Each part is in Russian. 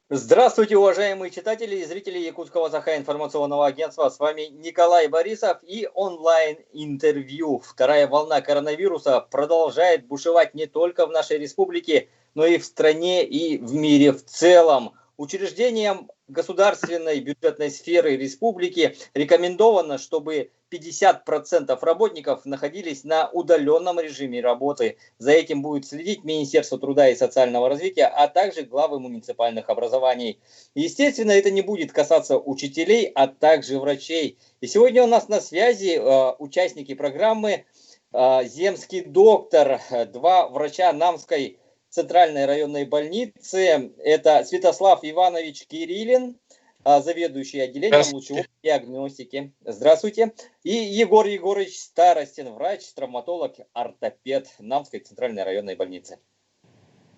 Здравствуйте, уважаемые читатели и зрители Якутского информационного агентства. С вами Николай Борисов и онлайн-интервью. Вторая волна коронавируса продолжает бушевать не только в нашей республике, но и в стране и в мире в целом. Учреждениям государственной бюджетной сферы республики рекомендовано, чтобы 50% работников находились на удаленном режиме работы. За этим будет следить Министерство труда и социального развития, а также главы муниципальных образований. Естественно, это не будет касаться учителей, а также врачей. И сегодня у нас на связи участники программы «Земский доктор», два врача Намской центральной районной больницы. Это Святослав Иванович Кириллин, заведующий отделением лучевой диагностики. Здравствуйте. И Егор Егорович Старостин, врач-травматолог, ортопед Намской центральной районной больницы.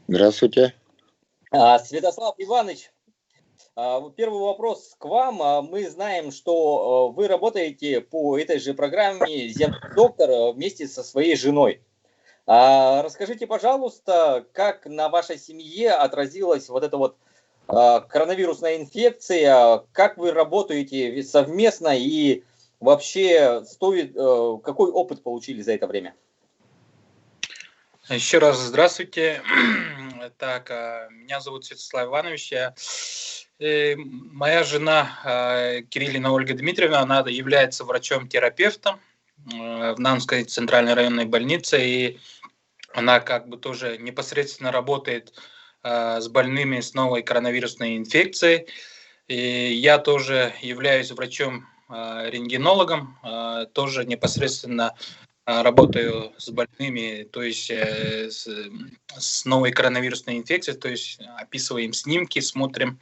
Здравствуйте. Святослав Иванович, первый вопрос к вам. Мы знаем, что вы работаете по этой же программе «Земский доктор» вместе со своей женой. Расскажите, пожалуйста, как на вашей семье отразилась вот эта вот коронавирусная инфекция, как вы работаете совместно и вообще какой опыт получили за это время? Еще раз здравствуйте. Так, меня зовут Святослав Иванович. Моя жена Кириллина Ольга Дмитриевна, она является врачом-терапевтом в Намской центральной районной больнице, и она как бы тоже непосредственно работает с больными с новой коронавирусной инфекцией. И я тоже являюсь врачом-рентгенологом, тоже непосредственно работаю с больными, то есть с новой коронавирусной инфекцией, то есть описываем снимки, смотрим.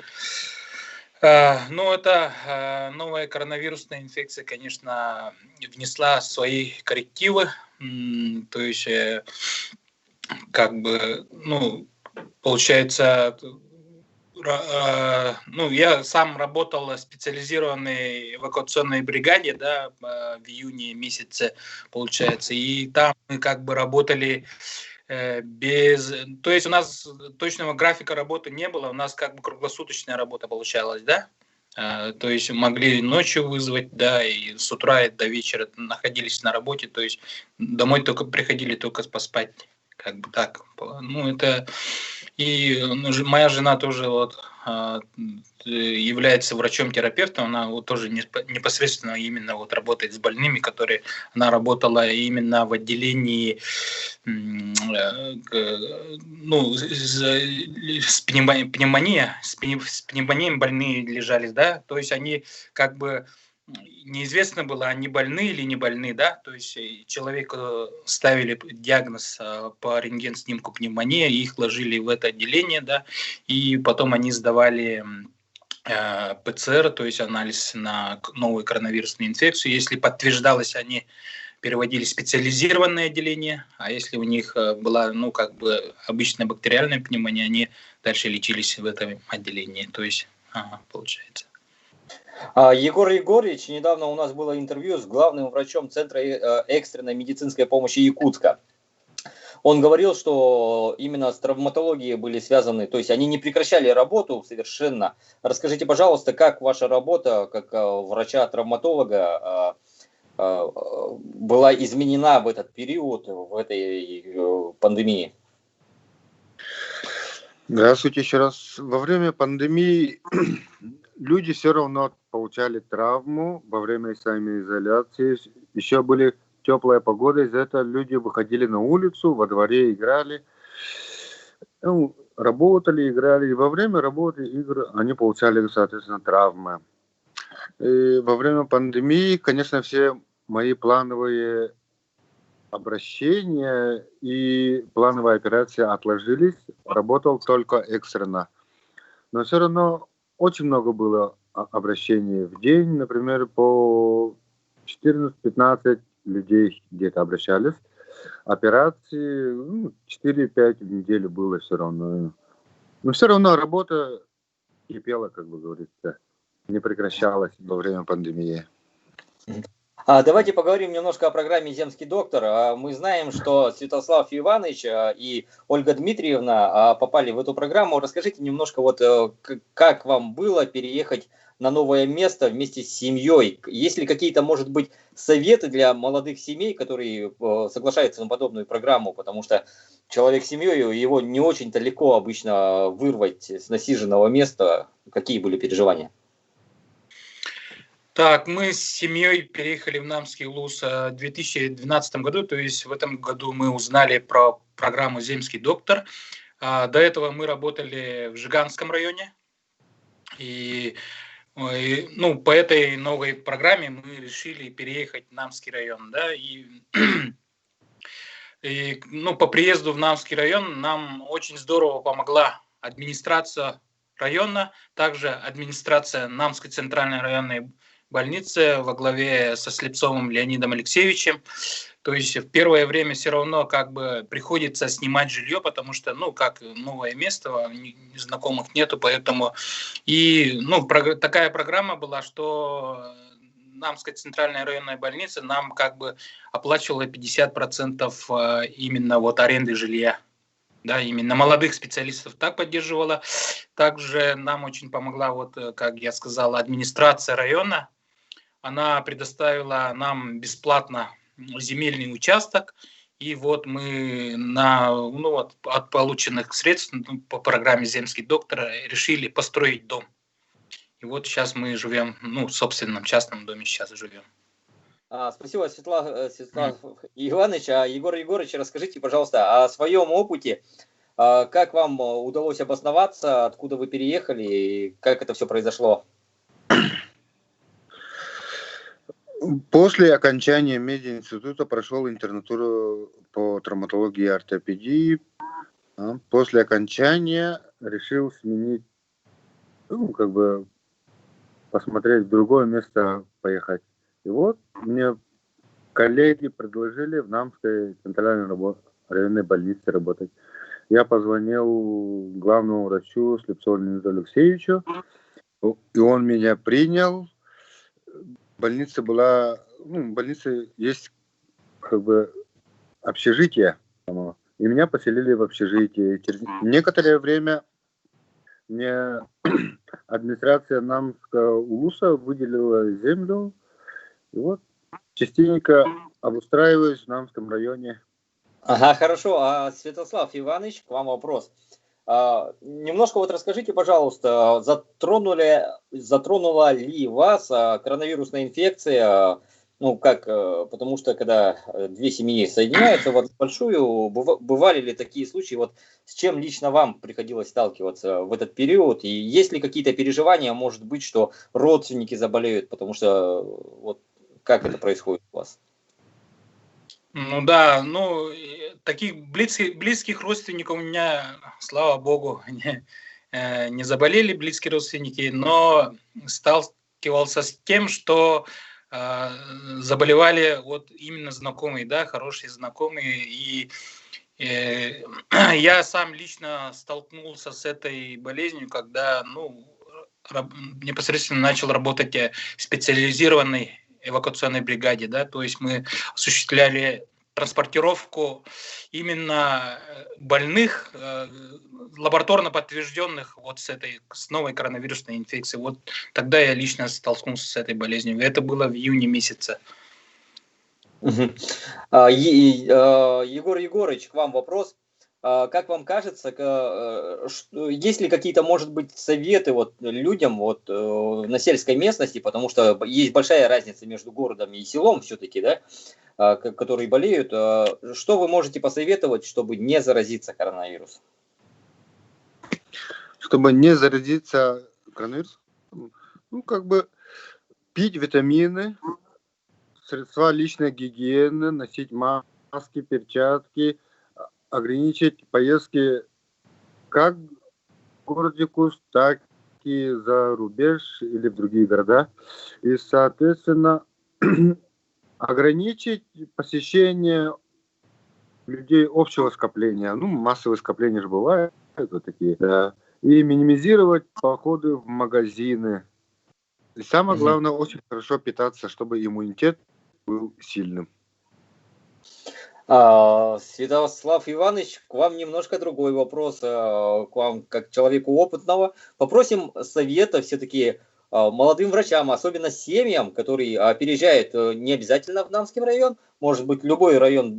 Ну, эта новая коронавирусная инфекция, конечно, внесла свои коррективы, то есть как бы, ну, получается, ну, я сам работал в специализированной эвакуационной бригаде, да, в июне месяце, получается, и там мы как бы работали без... То есть у нас точного графика работы не было, у нас как бы круглосуточная работа получалась, да, то есть могли ночью вызвать, да, и с утра и до вечера находились на работе, то есть домой только приходили только поспать, как бы так. Ну, это... И моя жена тоже вот является врачом-терапевтом, она вот тоже непосредственно именно вот работает с больными, которые она работала именно в отделении, ну, с пневмонией больные лежали, да, то есть они как бы неизвестно было, они больны или не больны, да, то есть человеку ставили диагноз по рентген-снимку пневмония, их ложили в это отделение, да, и потом они сдавали ПЦР, то есть анализ на новую коронавирусную инфекцию. Если подтверждалось, они переводились в специализированное отделение, а если у них была, ну, как бы обычная бактериальная пневмония, они дальше лечились в этом отделении, то есть получается. Егор Егорович, недавно у нас было интервью с главным врачом Центра экстренной медицинской помощи Якутска. Он говорил, что именно с травматологией были связаны, то есть они не прекращали работу совершенно. Расскажите, пожалуйста, как ваша работа как врача-травматолога была изменена в этот период, в этой пандемии? Здравствуйте еще раз. Во время пандемии люди все равно получали травму во время самоизоляции. Еще были теплая погода, из-за этого люди выходили на улицу, во дворе играли, ну, работали, играли. И во время работы игр они получали, соответственно, травмы. И во время пандемии, конечно, все мои плановые обращения и плановые операции отложились. Работал только экстренно. Но все равно очень много было обращений в день. Например, по 14-15 людей где-то обращались. Операции 4-5 в неделю было все равно. Но все равно работа кипела, как бы говорится, не прекращалась во время пандемии. Давайте поговорим немножко о программе «Земский доктор». Мы знаем, что Святослав Иванович и Ольга Дмитриевна попали в эту программу. Расскажите немножко, вот как вам было переехать на новое место вместе с семьей? Есть ли какие-то, может быть, советы для молодых семей, которые соглашаются на подобную программу? Потому что человек с семьей, его не очень-то легко обычно вырвать с насиженного места. Какие были переживания? Так, мы с семьей переехали в Намский УЛУС в 2012 году, то есть в этом году мы узнали про программу «Земский доктор». До этого мы работали в Жиганском районе, и по этой новой программе мы решили переехать в Намский район, да, по приезду в Намский район нам очень здорово помогла администрация района, также администрация Намской центральной районной больницы во главе со Слепцовым Леонидом Алексеевичем. То есть в первое время все равно как бы приходится снимать жилье, потому что, как новое место, знакомых нету, поэтому такая программа была, что Намская центральная районная больница нам как бы оплачивала 50% именно вот аренды жилья. Да, именно молодых специалистов так поддерживала. Также нам очень помогла, вот, как я сказал, администрация района. Она предоставила нам бесплатно земельный участок. И вот мы от полученных средств по программе «Земский доктор» решили построить дом. И вот сейчас мы живем, в собственном частном доме сейчас живем. Спасибо, Святослав Иванович. Егор Егорович, расскажите, пожалуйста, о своем опыте. Как вам удалось обосноваться, откуда вы переехали, и как это все произошло? После окончания мединститута прошел интернатуру по травматологии и ортопедии. После окончания решил сменить, посмотреть в другое место поехать. И вот мне коллеги предложили в Намской центральной районной больнице работать. Я позвонил главному врачу Слепцову Леониду Алексеевичу, и он меня принял. Больница была, в больнице есть общежитие, и меня поселили в общежитии. Через некоторое время мне администрация Намского УЛУСа выделила землю, и вот частенько обустраиваюсь в Намском районе. Хорошо. Святослав Иванович, к вам вопрос. Немножко расскажите, пожалуйста, затронула ли вас коронавирусная инфекция? Потому что когда две семьи соединяются в большую, бывали ли такие случаи? С чем лично вам приходилось сталкиваться в этот период? И есть ли какие-то переживания, может быть, что родственники заболеют? Потому что как это происходит у вас? Таких близких родственников у меня, слава богу, не заболели близкие родственники, но сталкивался с тем, что заболевали именно знакомые, да, хорошие знакомые, и я сам лично столкнулся с этой болезнью, когда, непосредственно начал работать в специализированной эвакуационной бригаде, да, то есть мы осуществляли транспортировку именно больных, лабораторно подтвержденных с новой коронавирусной инфекцией. Вот тогда я лично столкнулся с этой болезнью. Это было в июне месяце. Егор Егорович, к вам вопрос. Как вам кажется, есть ли какие-то, может быть, советы людям на сельской местности, потому что есть большая разница между городом и селом все-таки, да, которые болеют. Что вы можете посоветовать, чтобы не заразиться коронавирусом? Чтобы не заразиться коронавирусом? Пить витамины, средства личной гигиены, носить маски, перчатки, ограничить поездки как в городе Куст, так и за рубеж или в другие города. И, соответственно, ограничить посещение людей общего скопления. Массовые скопления же бывают такие. Да. И минимизировать походы в магазины. И самое главное, очень хорошо питаться, чтобы иммунитет был сильным. Святослав Иванович, к вам немножко другой вопрос, к вам как человеку опытного. Попросим совета все-таки молодым врачам, особенно семьям, которые переезжают не обязательно в Намский район, может быть любой район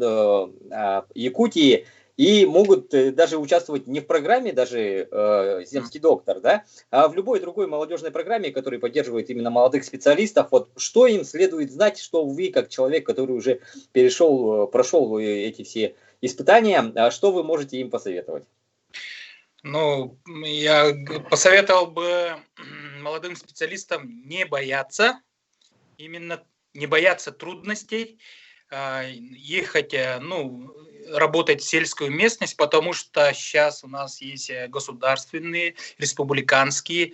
Якутии, и могут даже участвовать не в программе даже «Земский доктор», да, а в любой другой молодежной программе, которая поддерживает именно молодых специалистов. Вот что им следует знать, что вы, как человек, который уже прошел эти все испытания, что вы можете им посоветовать? Ну, я посоветовал бы молодым специалистам не бояться, именно не бояться трудностей, ехать, ну, работать в сельскую местность, потому что сейчас у нас есть государственные, республиканские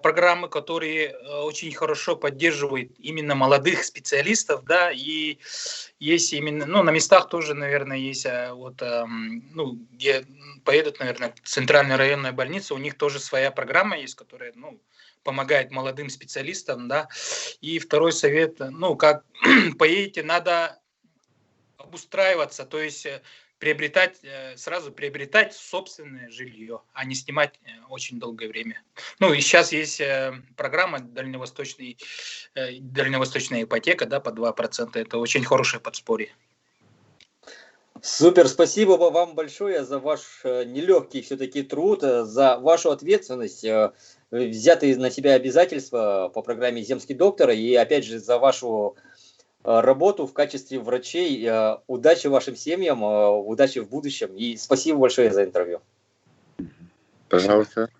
программы, которые очень хорошо поддерживают именно молодых специалистов, да, и есть именно, ну, на местах тоже, наверное, есть, вот, ну, где поедут, наверное, в центральную районную больницу, у них тоже своя программа есть, которая, ну, помогает молодым специалистам, да. И второй совет, ну, как поедете, надо обустраиваться, то есть сразу приобретать собственное жилье, а не снимать очень долгое время. Ну и сейчас есть программа дальневосточная ипотека, да, по 2%. Это очень хорошее подспорье. Супер, спасибо вам большое за ваш нелегкий все-таки труд, за вашу ответственность, взятые на себя обязательства по программе «Земский доктор», и опять же за вашу работу в качестве врачей. Удачи вашим семьям, удачи в будущем, и спасибо большое за интервью. Пожалуйста.